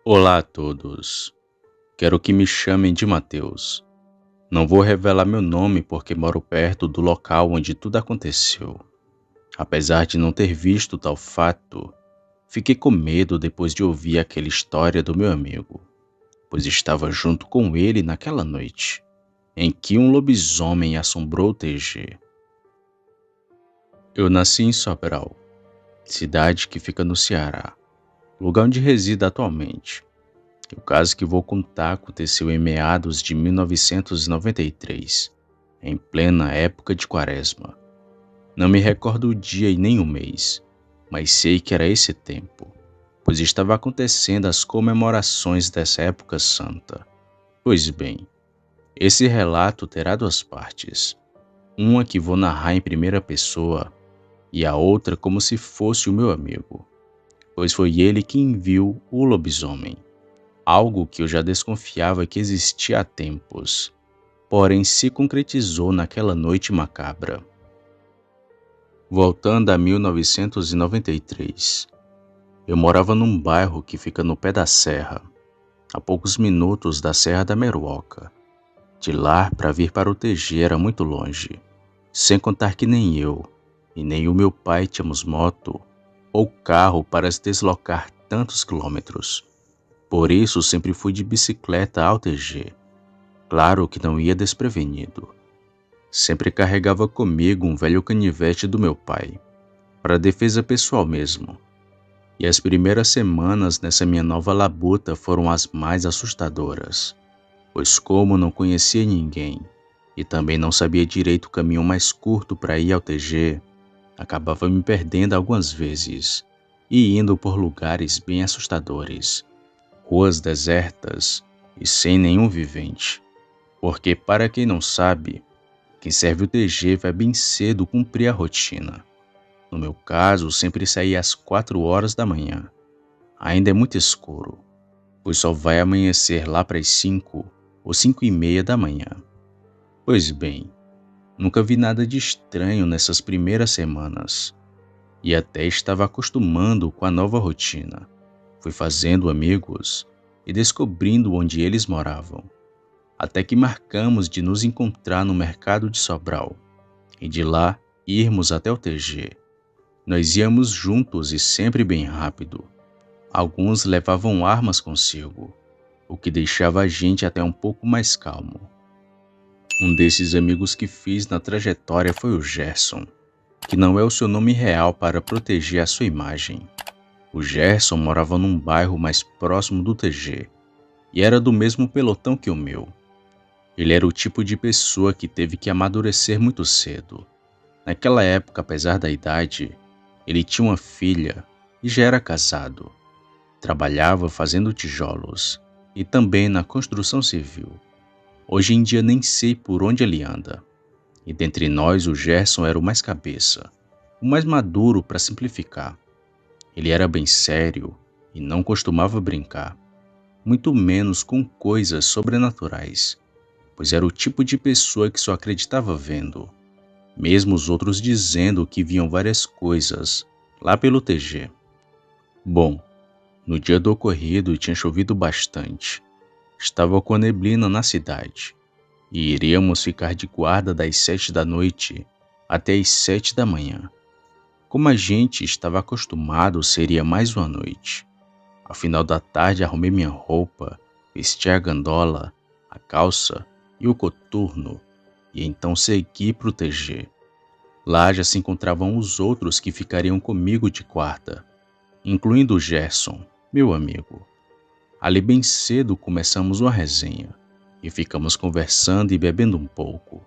Olá a todos. Quero que me chamem de Mateus. Não vou revelar meu nome porque moro perto do local onde tudo aconteceu. Apesar de não ter visto tal fato, fiquei com medo depois de ouvir aquela história do meu amigo, pois estava junto com ele naquela noite, em que um lobisomem assombrou o TG. Eu nasci em Sobral, cidade que fica no Ceará, lugar onde resido atualmente. O caso que vou contar aconteceu em meados de 1993, em plena época de Quaresma. Não me recordo o dia e nem o mês, mas sei que era esse tempo, pois estava acontecendo as comemorações dessa época santa. Pois bem, esse relato terá duas partes, uma que vou narrar em primeira pessoa e a outra como se fosse o meu amigo, pois foi ele quem viu o lobisomem. Algo que eu já desconfiava que existia há tempos, porém se concretizou naquela noite macabra. Voltando a 1993, eu morava num bairro que fica no pé da serra, a poucos minutos da Serra da Meruoca. De lá para vir para o TG era muito longe, sem contar que nem eu e nem o meu pai tínhamos moto ou carro para se deslocar tantos quilômetros. Por isso sempre fui de bicicleta ao TG. Claro que não ia desprevenido. Sempre carregava comigo um velho canivete do meu pai, para defesa pessoal mesmo. E as primeiras semanas nessa minha nova labuta foram as mais assustadoras, pois como não conhecia ninguém e também não sabia direito o caminho mais curto para ir ao TG, acabava me perdendo algumas vezes e indo por lugares bem assustadores, ruas desertas e sem nenhum vivente. Porque, para quem não sabe, quem serve o TG vai bem cedo cumprir a rotina. No meu caso, sempre saía às 4 horas da manhã. Ainda é muito escuro, pois só vai amanhecer lá para as 5 ou 5:30 da manhã. Pois bem, nunca vi nada de estranho nessas primeiras semanas, e até estava acostumando com a nova rotina. Fui fazendo amigos e descobrindo onde eles moravam. Até que marcamos de nos encontrar no mercado de Sobral e de lá irmos até o TG. Nós íamos juntos e sempre bem rápido. Alguns levavam armas consigo, o que deixava a gente até um pouco mais calmo. Um desses amigos que fiz na trajetória foi o Gerson, que não é o seu nome real para proteger a sua imagem. O Gerson morava num bairro mais próximo do TG e era do mesmo pelotão que o meu. Ele era o tipo de pessoa que teve que amadurecer muito cedo. Naquela época, apesar da idade, ele tinha uma filha e já era casado. Trabalhava fazendo tijolos e também na construção civil. Hoje em dia nem sei por onde ele anda. E dentre nós o Gerson era o mais cabeça, o mais maduro para simplificar. Ele era bem sério e não costumava brincar, muito menos com coisas sobrenaturais, pois era o tipo de pessoa que só acreditava vendo, mesmo os outros dizendo que viam várias coisas lá pelo TG. Bom, no dia do ocorrido tinha chovido bastante. Estava com neblina na cidade e iríamos ficar de guarda das 7 da noite até as 7 da manhã. Como a gente estava acostumado, seria mais uma noite. Ao final da tarde arrumei minha roupa, vesti a gandola, a calça e o coturno e então segui para o TG. Lá já se encontravam os outros que ficariam comigo de quarta, incluindo o Gerson, meu amigo. Ali bem cedo começamos uma resenha e ficamos conversando e bebendo um pouco.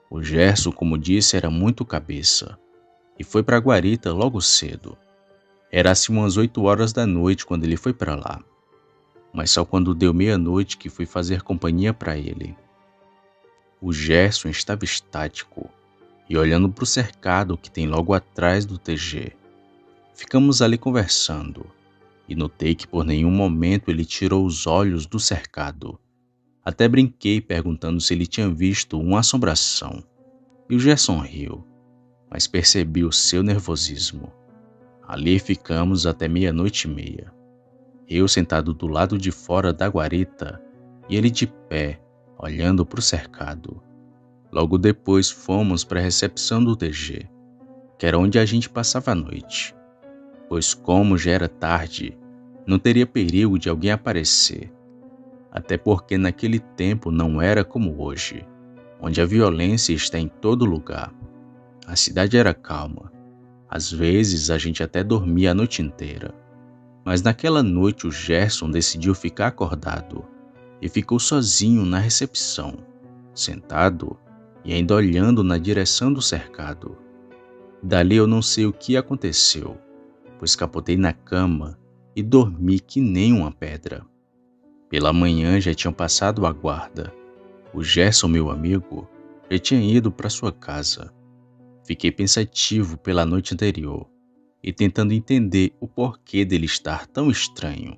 O Gerson, como disse, era muito cabeça e foi para Guarita logo cedo. Era assim umas 8 horas da noite quando ele foi para lá, mas só quando deu meia-noite que fui fazer companhia para ele. O Gerson estava estático e olhando para o cercado que tem logo atrás do TG. Ficamos ali conversando e notei que por nenhum momento ele tirou os olhos do cercado. Até brinquei perguntando se ele tinha visto uma assombração. E o Gerson riu, mas percebi o seu nervosismo. Ali ficamos até 00:30. eu sentado do lado de fora da guarita e ele de pé, olhando para o cercado. Logo depois fomos para a recepção do TG, que era onde a gente passava a noite, pois como já era tarde, não teria perigo de alguém aparecer, até porque naquele tempo não era como hoje, onde a violência está em todo lugar. A cidade era calma, às vezes a gente até dormia a noite inteira, mas naquela noite o Gerson decidiu ficar acordado e ficou sozinho na recepção, sentado e ainda olhando na direção do cercado. Dali eu não sei o que aconteceu, pois capotei na cama e dormi que nem uma pedra. Pela manhã já tinham passado a guarda. O Gerson, meu amigo, já tinha ido para sua casa. Fiquei pensativo pela noite anterior e tentando entender o porquê dele estar tão estranho.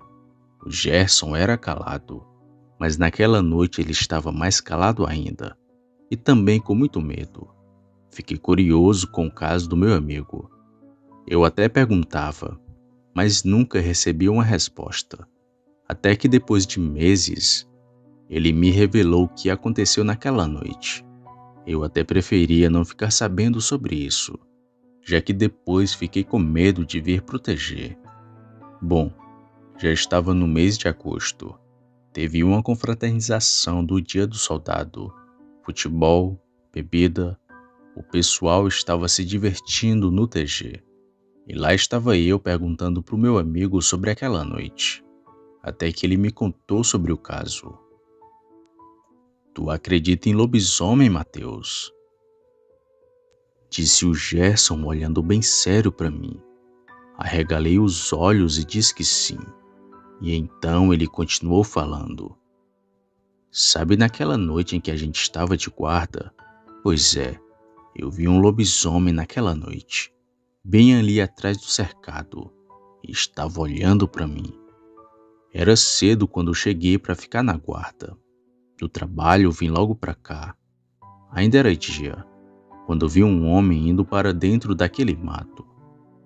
O Gerson era calado, mas naquela noite ele estava mais calado ainda e também com muito medo. Fiquei curioso com o caso do meu amigo. Eu até perguntava, mas nunca recebi uma resposta. Até que depois de meses, ele me revelou o que aconteceu naquela noite. Eu até preferia não ficar sabendo sobre isso, já que depois fiquei com medo de vir proteger. Bom, já estava no mês de agosto. Teve uma confraternização do Dia do Soldado. Futebol, bebida, o pessoal estava se divertindo no TG. E lá estava eu perguntando para o meu amigo sobre aquela noite, até que ele me contou sobre o caso. Tu acredita em lobisomem, Matheus? Disse o Gerson olhando bem sério para mim. Arregalei os olhos e disse que sim. E então ele continuou falando. Sabe naquela noite em que a gente estava de guarda? Pois é, eu vi um lobisomem naquela noite, bem ali atrás do cercado, e estava olhando para mim. Era cedo quando cheguei para ficar na guarda. Do trabalho vim logo para cá. Ainda era dia, quando vi um homem indo para dentro daquele mato.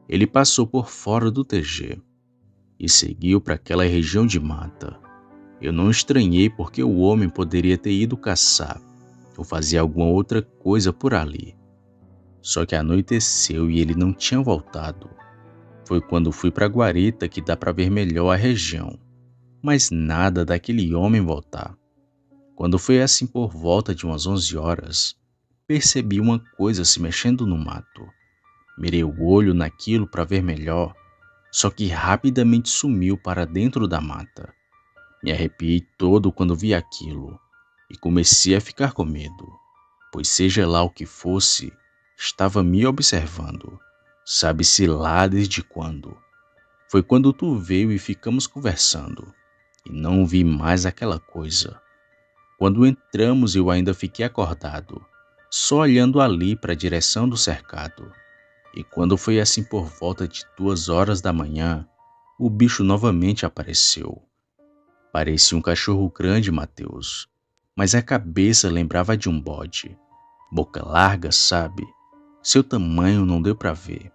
Ele passou por fora do TG e seguiu para aquela região de mata. Eu não estranhei porque o homem poderia ter ido caçar ou fazer alguma outra coisa por ali. Só que anoiteceu e ele não tinha voltado. Foi quando fui para a guarita que dá para ver melhor a região, mas nada daquele homem voltar. Quando foi assim por volta de umas 11 horas, percebi uma coisa se mexendo no mato. Mirei o olho naquilo para ver melhor, só que rapidamente sumiu para dentro da mata. Me arrepiei todo quando vi aquilo e comecei a ficar com medo, pois seja lá o que fosse, estava me observando. Sabe-se lá desde quando. Foi quando tu veio e ficamos conversando, e não vi mais aquela coisa. Quando entramos eu ainda fiquei acordado, só olhando ali para a direção do cercado. E quando foi assim por volta de 2 horas da manhã, o bicho novamente apareceu. Parecia um cachorro grande, Matheus, mas a cabeça lembrava de um bode. Boca larga, sabe? Seu tamanho não deu para ver,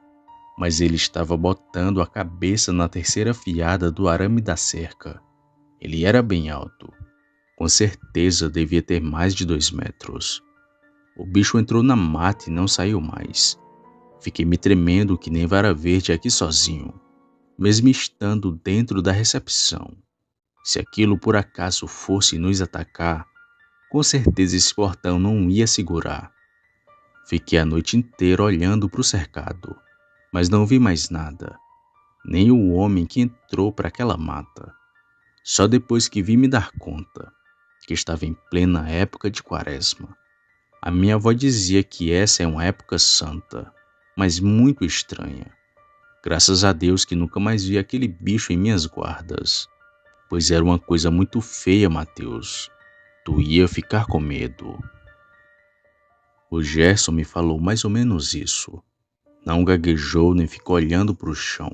mas ele estava botando a cabeça na terceira fiada do arame da cerca. Ele era bem alto. Com certeza devia ter mais de 2 metros. O bicho entrou na mata e não saiu mais. Fiquei me tremendo que nem vara verde aqui sozinho, mesmo estando dentro da recepção. Se aquilo por acaso fosse nos atacar, com certeza esse portão não ia segurar. Fiquei a noite inteira olhando para o cercado, mas não vi mais nada, nem o homem que entrou para aquela mata. Só depois que vi me dar conta que estava em plena época de quaresma. A minha avó dizia que essa é uma época santa, mas muito estranha. Graças a Deus que nunca mais vi aquele bicho em minhas guardas, pois era uma coisa muito feia, Matheus. Tu ia ficar com medo. O Gerson me falou mais ou menos isso. Não gaguejou nem ficou olhando para o chão,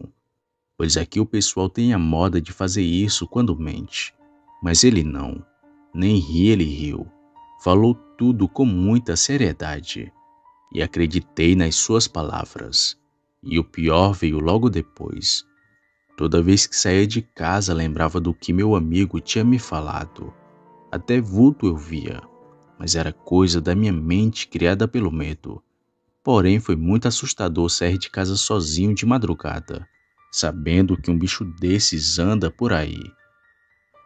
pois aqui o pessoal tem a moda de fazer isso quando mente. Mas ele não. Nem ri, ele riu. Falou tudo com muita seriedade. E acreditei nas suas palavras. E o pior veio logo depois. Toda vez que saía de casa, lembrava do que meu amigo tinha me falado. Até vulto eu via, mas era coisa da minha mente criada pelo medo. Porém, foi muito assustador sair de casa sozinho de madrugada, sabendo que um bicho desses anda por aí.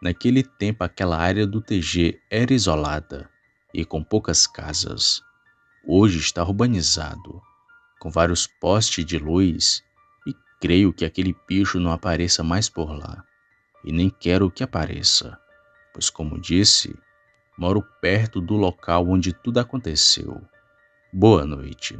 Naquele tempo, aquela área do TG era isolada e com poucas casas. Hoje está urbanizado, com vários postes de luz, e creio que aquele bicho não apareça mais por lá. E nem quero que apareça, pois, como disse, moro perto do local onde tudo aconteceu. Boa noite.